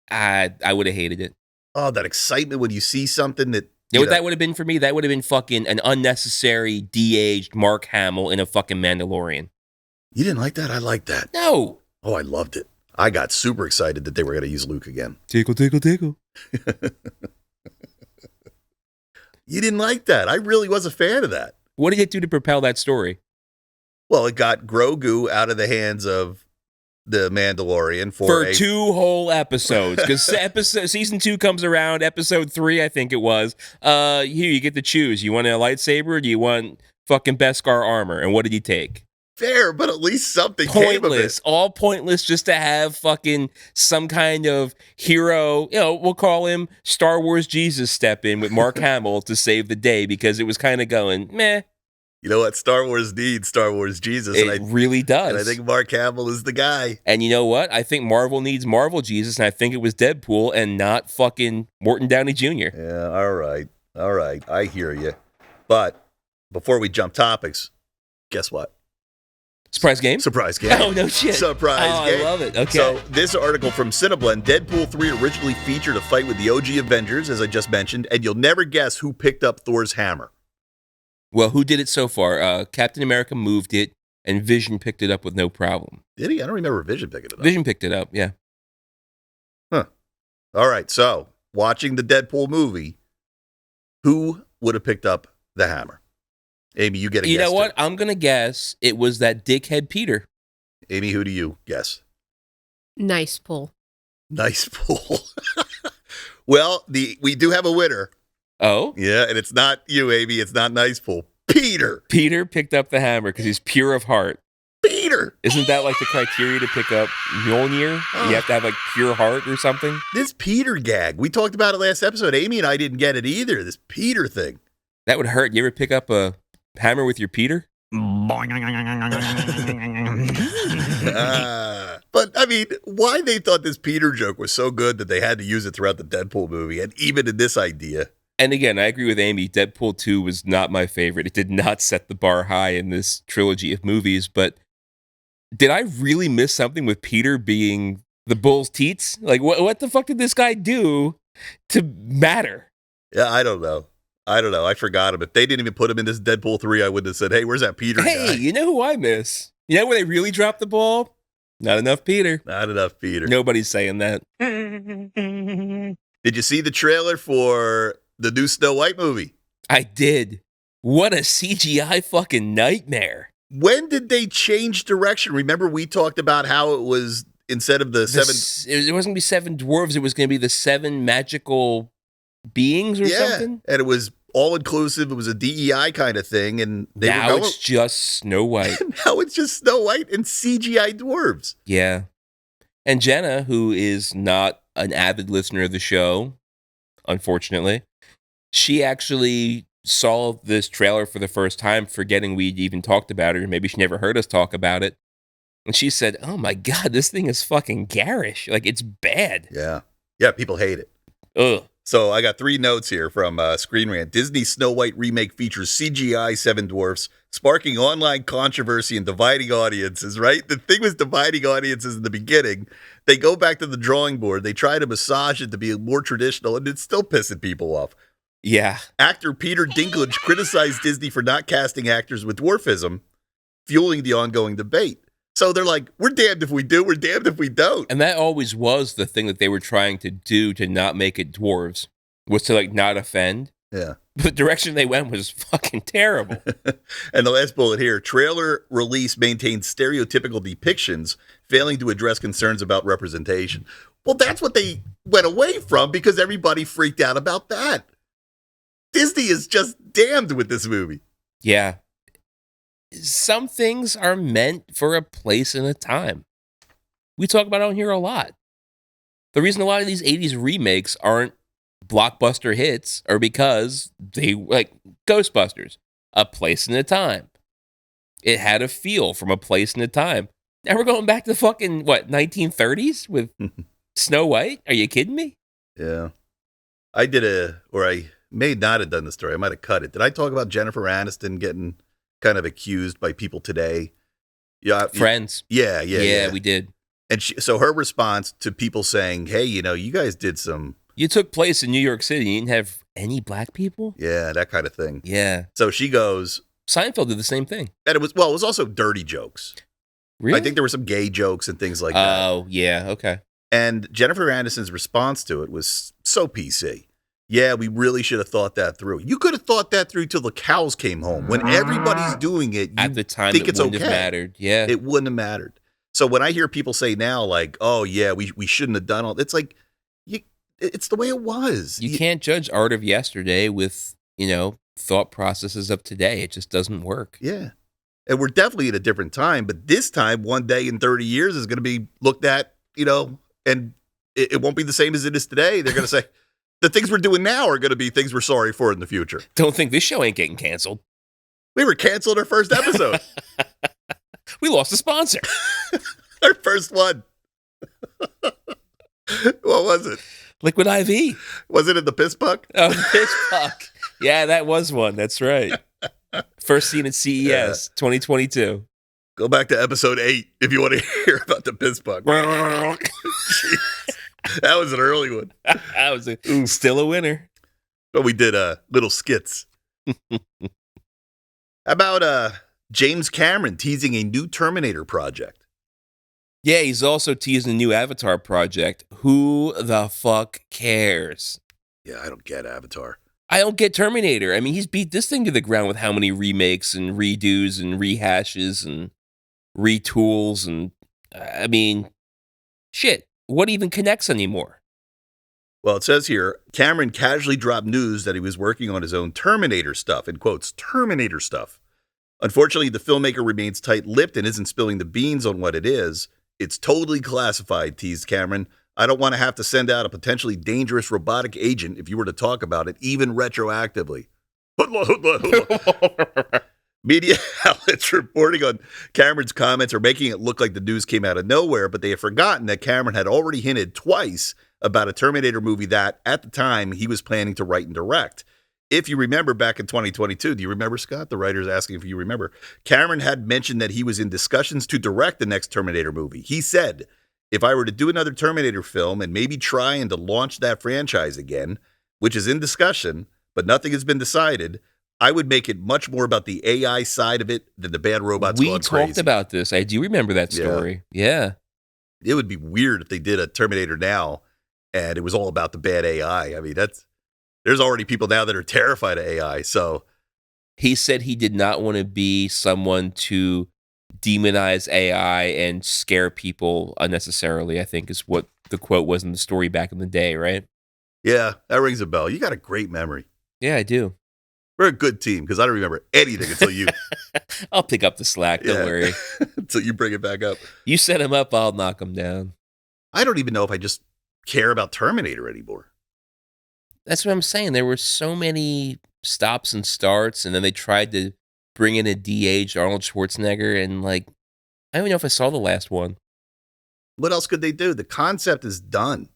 I would have hated it. Oh, that excitement when you see something that... You know what that would have been for me? That would have been fucking an unnecessary, de-aged Mark Hamill in a fucking Mandalorian. You didn't like that? I liked that. No. Oh, I loved it. I got super excited that they were going to use Luke again. Tickle, tickle, tickle. You didn't like that. I really was a fan of that. What did it do to propel that story? Well, it got Grogu out of the hands of the Mandalorian for 2 whole episodes. Because season 2 comes around, episode 3, I think it was. Here, you get to choose. You want a lightsaber or do you want fucking Beskar armor? And what did he take? Fair, but at least something came of it. All pointless just to have fucking some kind of hero, we'll call him Star Wars Jesus, step in with Mark Hamill to save the day because it was kind of going, meh. You know what? Star Wars needs Star Wars Jesus. It really does. And I think Mark Hamill is the guy. And you know what? I think Marvel needs Marvel Jesus, and I think it was Deadpool and not fucking Morton Downey Jr. Yeah, all right. I hear you. But before we jump topics, guess what? Surprise game? Surprise game. Oh, no shit. Surprise game. I love it. Okay. So this article from Cineblend, Deadpool 3 originally featured a fight with the OG Avengers, as I just mentioned, and you'll never guess who picked up Thor's hammer. Well, who did it so far? Captain America moved it, and Vision picked it up with no problem. Did he? I don't remember Vision picking it up. Vision picked it up, yeah. Huh. All right, so watching the Deadpool movie, who would have picked up the hammer? Amy, you get a guess. You know what? I'm going to guess it was that dickhead Peter. Amy, who do you guess? Nice pull. Nice pull. Well, we do have a winner. Oh? Yeah, and it's not you, Amy. It's not Nice pull. Peter. Peter picked up the hammer because he's pure of heart. Peter. Isn't that like the criteria to pick up Mjolnir? You have to have like pure heart or something? This Peter gag, we talked about it last episode. Amy and I didn't get it either, this Peter thing. That would hurt. You ever pick up a hammer with your Peter? But, I mean, why they thought this Peter joke was so good that they had to use it throughout the Deadpool movie, and even in this idea. And again, I agree with Amy. Deadpool 2 was not my favorite. It did not set the bar high in this trilogy of movies, but did I really miss something with Peter being the bull's teats? Like, what the fuck did this guy do to matter? Yeah, I don't know. I forgot him. If they didn't even put him in this Deadpool 3, I wouldn't have said, hey, where's that Peter guy? Hey, you know who I miss? You know where they really dropped the ball? Not enough Peter. Not enough Peter. Nobody's saying that. Did you see the trailer for the new Snow White movie? I did. What a CGI fucking nightmare. When did they change direction? Remember we talked about how it was instead of the seven... It wasn't going to be 7 dwarves. It was going to be the 7 magical beings or something. And it was all-inclusive. It was a DEI kind of thing. And now it's just Snow White. Now it's just Snow White and CGI dwarves. Yeah. And Jenna, who is not an avid listener of the show, unfortunately, she actually saw this trailer for the first time, forgetting we'd even talked about it, or maybe she never heard us talk about it. And she said, oh my God, this thing is fucking garish. Like, it's bad. Yeah. Yeah, people hate it. Ugh. So I got 3 notes here from Screen Rant. Disney's Snow White remake features CGI 7 dwarfs, sparking online controversy and dividing audiences, right? The thing was dividing audiences in the beginning. They go back to the drawing board. They try to massage it to be more traditional, and it's still pissing people off. Yeah. Actor Peter Dinklage criticized Disney for not casting actors with dwarfism, fueling the ongoing debate. So they're like, we're damned if we do, we're damned if we don't. And that always was the thing that they were trying to do to not make it dwarves, was to like not offend. Yeah. The direction they went was fucking terrible. And the last bullet here, trailer release maintains stereotypical depictions, failing to address concerns about representation. Well, that's what they went away from because everybody freaked out about that. Disney is just damned with this movie. Yeah. Some things are meant for a place and a time. We talk about it on here a lot. The reason a lot of these 80s remakes aren't blockbuster hits are because they, like Ghostbusters, a place and a time. It had a feel from a place and a time. Now we're going back to fucking, 1930s with Snow White? Are you kidding me? Yeah. I may not have done the story. I might have cut it. Did I talk about Jennifer Aniston getting kind of accused by people today? Yeah. Friends. Yeah, we did. And so her response to people saying, hey, you guys did some... You took place in New York City. You didn't have any black people? Yeah, that kind of thing. Yeah. So she goes... Seinfeld did the same thing. And it was also dirty jokes. Really? I think there were some gay jokes and things like that. Oh, yeah, okay. And Jennifer Aniston's response to it was so PC. Yeah, we really should have thought that through. You could have thought that through till the cows came home. When everybody's doing it, you at the time think it it's wouldn't okay. have mattered. Yeah. It wouldn't have mattered. So when I hear people say now, like, oh, yeah, we shouldn't have done all, it's like, it's the way it was. You can't judge art of yesterday with, thought processes of today. It just doesn't work. Yeah. And we're definitely at a different time, but this time, one day in 30 years is going to be looked at, and it won't be the same as it is today. They're going to say, the things we're doing now are going to be things we're sorry for in the future. Don't think this show ain't getting canceled. We were canceled our first episode. We lost a sponsor. Our first one. What was it? Liquid IV. Was it in the Piss Puck? Oh, Piss Puck. Yeah, that was one. That's right. First seen at CES 2022. Go back to episode 8 if you want to hear about the Piss Puck. That was an early one. That was still a winner. But we did little skits. How about James Cameron teasing a new Terminator project? Yeah, he's also teasing a new Avatar project. Who the fuck cares? Yeah, I don't get Avatar. I don't get Terminator. I mean, he's beat this thing to the ground with how many remakes and redos and rehashes and retools and, shit. What even connects anymore? Well, it says here, Cameron casually dropped news that he was working on his own Terminator stuff, in quotes, Terminator stuff. Unfortunately, the filmmaker remains tight-lipped and isn't spilling the beans on what it is. It's totally classified, teased Cameron. I don't want to have to send out a potentially dangerous robotic agent if you were to talk about it, even retroactively. Media outlets reporting on Cameron's comments are making it look like the news came out of nowhere, but they have forgotten that Cameron had already hinted twice about a Terminator movie that, at the time, he was planning to write and direct. If you remember back in 2022, do you remember, Scott? The writer's asking if you remember. Cameron had mentioned that he was in discussions to direct the next Terminator movie. He said, if I were to do another Terminator film and maybe trying to launch that franchise again, which is in discussion, but nothing has been decided, I would make it much more about the AI side of it than the bad robots We going talked crazy. about this. I do remember that story. Yeah. It would be weird if they did a Terminator now and it was all about the bad AI. I mean, there's already people now that are terrified of AI. So He said he did not want to be someone to demonize AI and scare people unnecessarily, I think is what the quote was in the story back in the day, right? yeah, that rings a bell. You got a great memory. Yeah, I do. We're a good team because I don't remember anything until you I'll pick up the slack. Don't Yeah. worry. until you bring it back up. You set him up, I'll knock him down. I don't even know if I just care about Terminator anymore. That's what I'm saying. There were so many stops and starts, and then they tried to bring in a de-aged Arnold Schwarzenegger, and like, I don't even know if I saw the last one. What else could they do? The concept is done.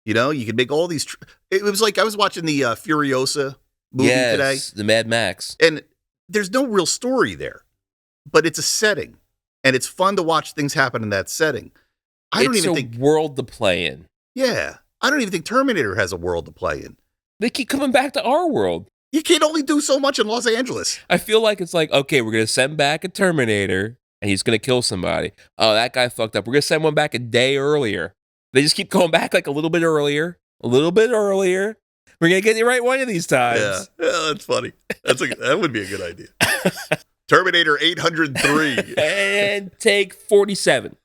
You know, you could make all these. It was like I was watching the Furiosa movie today, The Mad Max. and there's no real story there, but it's a setting, and it's fun to watch things happen in that setting. I don't It's even a think. world to play in. Yeah, I don't even think Terminator has a world to play in. They keep coming back to our world. You can only do so much in Los Angeles. I feel like it's like, okay, we're going to send back a Terminator, and he's going to kill somebody. Oh, that guy fucked up. We're going to send one back a day earlier. They just keep going back like a little bit earlier, a little bit earlier. We're going to get it right one of these times. Yeah, that's funny. That would be a good idea. Terminator 803. And take 47.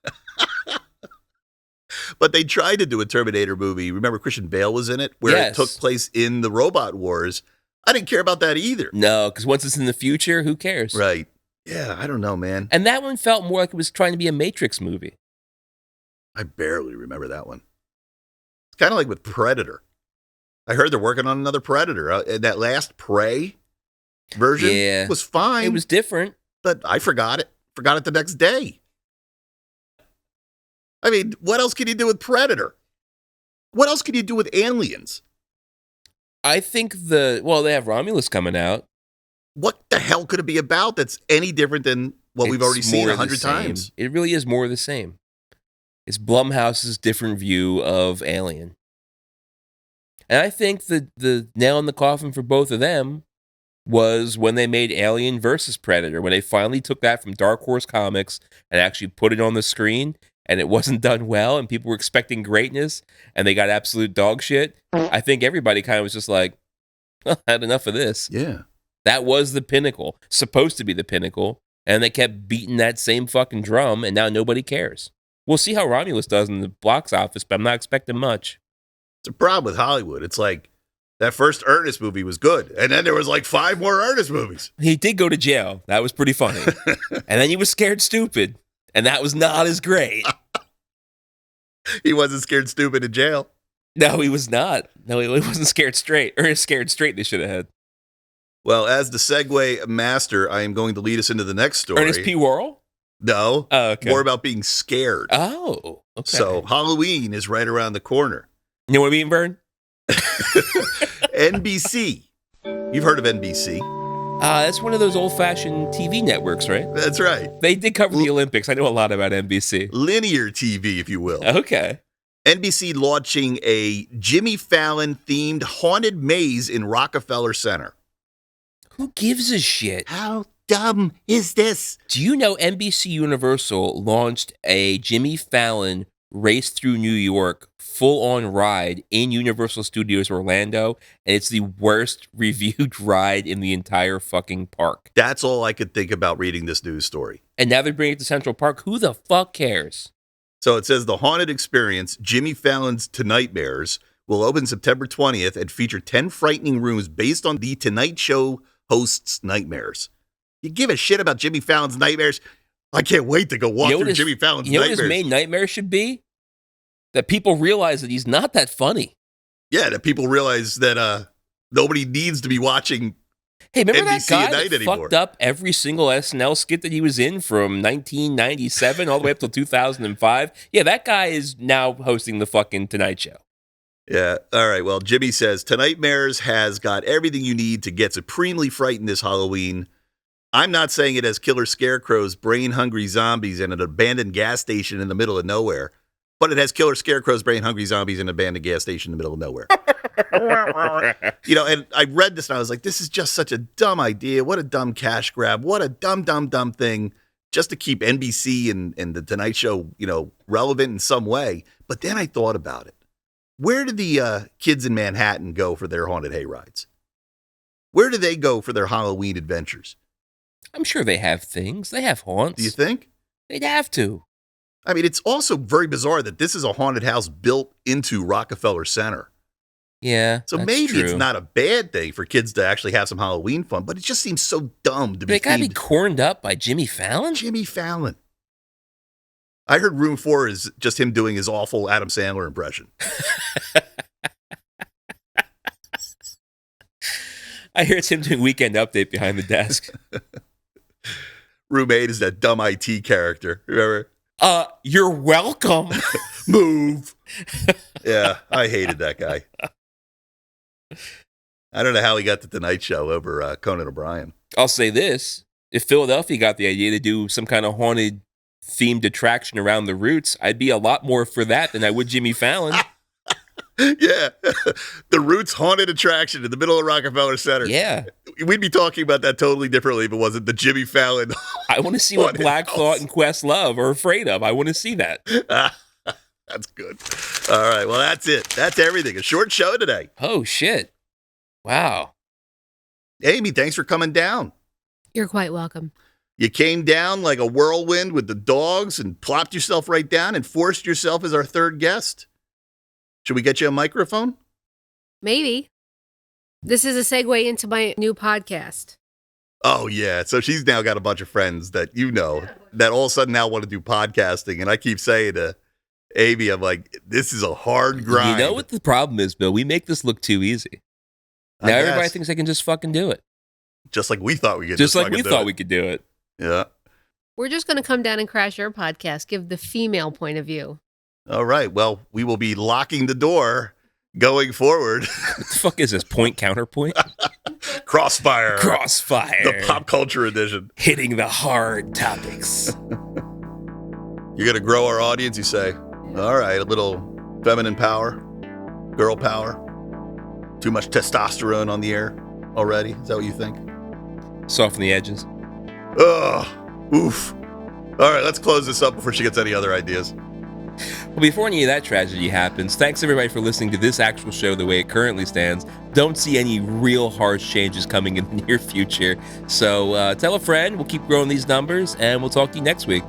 But they tried to do a Terminator movie. Remember Christian Bale was in it, where Yes. it took place in the Robot Wars. I didn't care about that either. No, because once it's in the future, who cares? Right. Yeah, I don't know, man. And that one felt more like it was trying to be a Matrix movie. I barely remember that one. It's kind of like with Predator. I heard they're working on another Predator. That last Prey version was fine. It was different. But I forgot it. Forgot it the next day. I mean, what else can you do with Predator? What else can you do with Aliens? I think they have Romulus coming out. What the hell could it be about that's any different than what we've It's already seen more of the 100 same. times? It really is more of the same. It's Blumhouse's different view of Alien. And I think the nail in the coffin for both of them was when they made Alien versus Predator, when they finally took that from Dark Horse Comics and actually put it on the screen, and it wasn't done well, and people were expecting greatness, and they got absolute dog shit. I think everybody kind of was just like, I had enough of this. Yeah. That was the pinnacle, supposed to be the pinnacle, and they kept beating that same fucking drum, and now nobody cares. We'll see how Romulus does in the box office, but I'm not expecting much. It's a problem with Hollywood. It's like that first Ernest movie was good, and then there was like 5 more Ernest movies. He did go to jail. That was pretty funny. And then he was scared stupid, and that was not as great. He wasn't scared stupid in jail. No, he was not. No, he wasn't scared straight. Or scared straight they should have had. Well, as the segue master, I am going to lead us into the next story. Ernest P. Worrell? No. Oh, okay. More about being scared. Oh, okay. So Halloween is right around the corner. You know what I mean, Vern? NBC. You've heard of NBC. That's one of those old-fashioned TV networks, right? That's right. They did cover the Olympics. I know a lot about NBC. Linear TV, if you will. Okay. NBC launching a Jimmy Fallon-themed haunted maze in Rockefeller Center. Who gives a shit? How dumb is this? Do you know NBC Universal launched a Jimmy Fallon Race Through New York full-on ride in Universal Studios Orlando, and it's the worst reviewed ride in the entire fucking park. That's all I could think about reading this news story. And now they're bringing it to Central Park. Who the fuck cares? So it says the haunted experience, Jimmy Fallon's Tonightmares, will open September 20th and feature 10 frightening rooms based on the Tonight Show host's nightmares. You give a shit about Jimmy Fallon's nightmares? I can't wait to go walk through Jimmy Fallon's You know what nightmares. his main nightmare should be? That people realize that he's not that funny. Yeah, that people realize that nobody needs to be watching. Hey, remember NBC that at guy night that anymore. fucked up every single SNL skit that he was in from 1997 all the way up till 2005? Yeah, that guy is now hosting the fucking Tonight Show. Yeah. All right. Well, Jimmy says Tonightmares has got everything you need to get supremely frightened this Halloween. I'm not saying it has killer scarecrows, brain-hungry zombies, and an abandoned gas station in the middle of nowhere, but it has killer scarecrows, brain-hungry zombies, and an abandoned gas station in the middle of nowhere. You know, and I read this and I was like, this is just such a dumb idea. What a dumb cash grab. What a dumb thing just to keep NBC and the Tonight Show, you know, relevant in some way. But then I thought about it. Where do the kids in Manhattan go for their haunted hayrides? Where do they go for their Halloween adventures? I'm sure they have things. They have haunts. Do you think? They'd have to. I mean, it's also very bizarre that this is a haunted house built into Rockefeller Center. Yeah, So that's maybe true. it's not a bad thing for kids to actually have some Halloween fun, but it just seems so dumb to be They gotta be themed corned up by Jimmy Fallon? Jimmy Fallon. I heard Room 4 is just him doing his awful Adam Sandler impression. I hear it's him doing Weekend Update behind the desk. Room 8 is that dumb IT character. Remember? You're welcome. Move. Yeah, I hated that guy. I don't know how he got the Tonight Show over Conan O'Brien. I'll say this. If Philadelphia got the idea to do some kind of haunted themed attraction around the Roots, I'd be a lot more for that than I would Jimmy Fallon. Yeah. The Roots haunted attraction in the middle of Rockefeller Center. Yeah. We'd be talking about that totally differently if it wasn't the Jimmy Fallon. I want to see what Haunted Black house. Thought and Questlove are afraid of. I want to see that. That's good. All right. Well, that's it. That's everything. A short show today. Oh, shit. Wow. Amy, thanks for coming down. You're quite welcome. You came down like a whirlwind with the dogs and plopped yourself right down and forced yourself as our third guest. Should we get you a microphone? Maybe. This is a segue into my new podcast. Oh, yeah. So she's now got a bunch of friends that you know that all of a sudden now want to do podcasting. And I keep saying to Amy, I'm like, this is a hard grind. You know what the problem is, Bill? We make this look too easy. I Now everybody guess. thinks they can just fucking do it. Just like we thought we could. Just like we fucking do thought it. we could do it. Yeah. We're just going to come down and crash your podcast, give the female point of view. All right. Well, we will be locking the door going forward. What the fuck is this? Point counterpoint? Crossfire. Crossfire. The pop culture edition. Hitting the hard topics. You're going to grow our audience, you say? All right. A little feminine power, girl power. Too much testosterone on the air already. Is that what you think? Soften the edges. Ugh. Oof. All right. Let's close this up before she gets any other ideas. Well, before any of that tragedy happens, thanks everybody for listening to this actual show the way it currently stands. Don't see any real harsh changes coming in the near future. So tell a friend. We'll keep growing these numbers, and we'll talk to you next week.